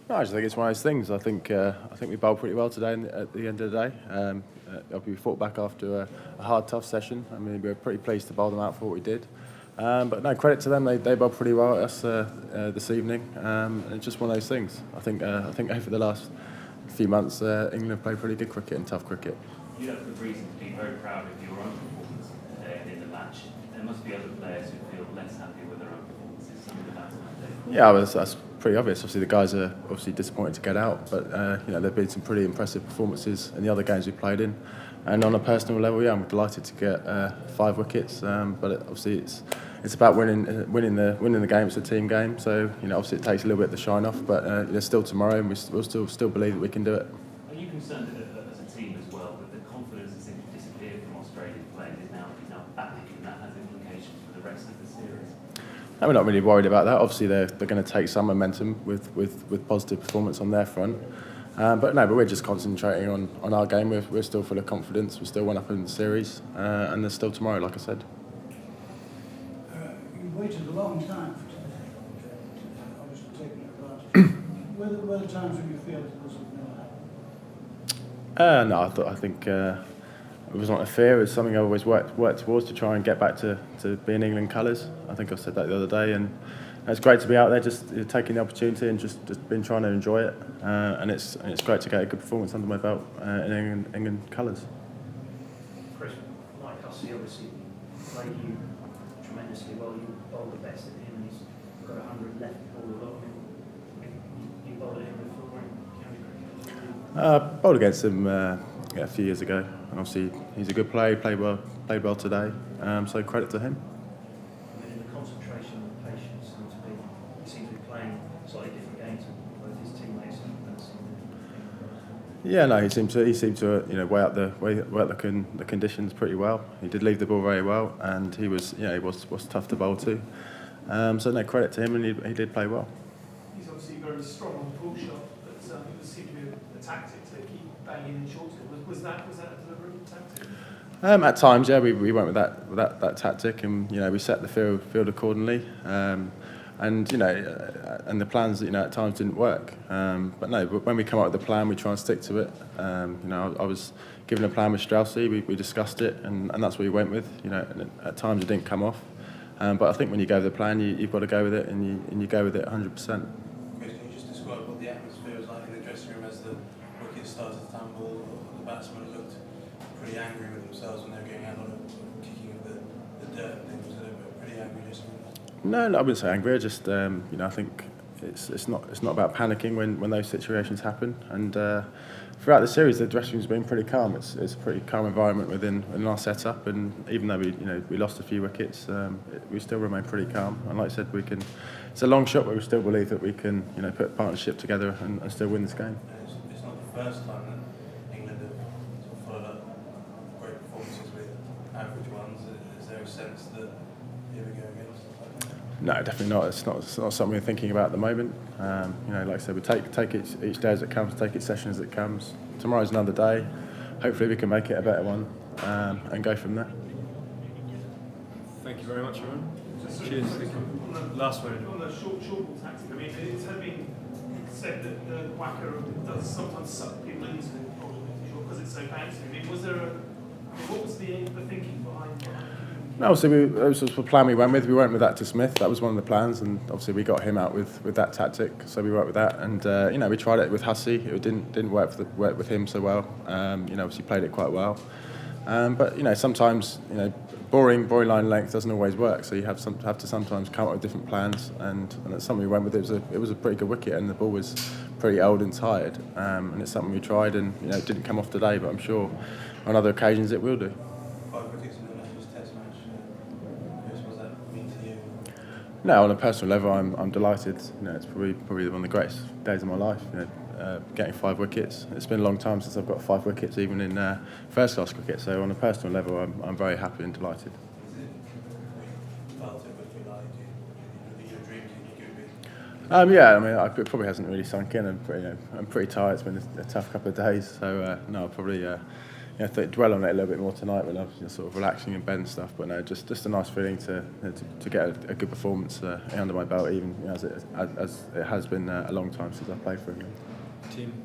No, I just think it's one of those things. I think we bowled pretty well today at the end of the day. We fought back after a hard, tough session. I mean, we were pretty pleased to bowl them out for what we did. But no, credit to them. They bowled pretty well at us this evening. And it's just one of those things. I think over the last few months, England have played pretty good cricket and tough cricket. You have good reason to be very proud of your own performance in the match. There must be other players who feel less happy with their own performances. Some of the lads might do. Yeah, that's pretty obvious. Obviously, the guys are obviously disappointed to get out, but there've been some pretty impressive performances in the other games we played in. And on a personal level, yeah, I'm delighted to get 5 wickets. Obviously, it's about winning the game. It's a team game, so obviously it takes a little bit of the shine off. But there's still tomorrow, and we'll still believe that we can do it. Are you concerned as a team as well that the confidence that seemed to disappear from Australian players is now back, and that has implications for the rest of the series? No, we're not really worried about that. Obviously, they're going to take some momentum with positive performance on their front. But we're just concentrating on our game. We're still full of confidence. We're still one up in the series, and there's still tomorrow, like I said. You waited a long time for today, obviously taking advantage. Were there times when you feel that this would never happen? No, I think it was not a fear. It was something I always worked towards to try and get back to being England colours. I think I said that the other day, and it's great to be out there, just taking the opportunity and just been trying to enjoy it. And it's great to get a good performance under my belt in England colours. Chris, like Hussey obviously played you tremendously well. You bowled the best at him, and he's got 100 left ball a lot. You bowled at him before in county cricket. Bowled against him a few years ago, and obviously he's a good player. Played well today. So credit to him. I mean, the concentration and the patience he seems to be playing slightly different games with both his teammates and Yeah, no, he seemed to weigh up the conditions pretty well. He did leave the ball very well, and he was tough to bowl to. So no, credit to him, and he did play well. He's obviously very strong on the pull shot, but it seemed to be a tactic to keep banging in short. Was that a deliberate tactic? At times, yeah, we went with that tactic, and we set the field accordingly. And the plans at times didn't work. But when we come up with the plan, we try and stick to it. I was given a plan with Straussy. We discussed it, and that's what we went with. And at times it didn't come off. But I think when you go with the plan, you've got to go with it, and you go with it 100%. Chris, can you just describe what the atmosphere was like in the dressing room as the wickets started to tumble? The batsmen looked pretty angry with themselves when they were getting out, a lot of kicking of the dirt and things. Was it a pretty angry dressing room? No, I wouldn't say angry. I just I think it's not about panicking when those situations happen. And throughout the series, the dressing room's been pretty calm. It's a pretty calm environment within our setup. And even though we lost a few wickets, we still remain pretty calm. And like I said, it's a long shot, but we still believe that we can put a partnership together and still win this game. It's not the first time that England have sort of followed up great performances with average ones. Is there a sense that here we go again? No, definitely not. It's not something we're thinking about at the moment. Like I said, we take it each day as it comes, take each session as it comes. Tomorrow's another day. Hopefully we can make it a better one and go from there. Thank you very much, everyone. Cheers. Last word. On the short ball tactic, I mean, it's been said that the whacker does sometimes suck people into it because it's so bouncy. I mean, what was the thinking behind No, so it was the plan we went with. We went with that to Smith. That was one of the plans, and obviously we got him out with that tactic. So we worked with that, and we tried it with Hussey. It didn't work with him so well. Obviously played it quite well. But sometimes boring line length doesn't always work. So you have to sometimes come up with different plans, and that's something we went with. It was a pretty good wicket, and the ball was pretty old and tired. And it's something we tried, and it didn't come off today. But I'm sure on other occasions it will do. 5 wickets in the Ashes Test match. Chris, what does that mean to you? No, on a personal level, I'm delighted. It's probably one of the greatest days of my life. Getting 5 wickets. It's been a long time since I've got 5 wickets, even in first class cricket. So on a personal level, I'm very happy and delighted. Is it felt it with you like your dream team you could be? Yeah, I mean, it probably hasn't really sunk in. I'm pretty tired. It's been a tough couple of days. So no, I'll probably dwell on it a little bit more tonight when I was sort of relaxing in bed and stuff. But no, just a nice feeling to get a good performance under my belt, even as it has been a long time since I played for him. Team.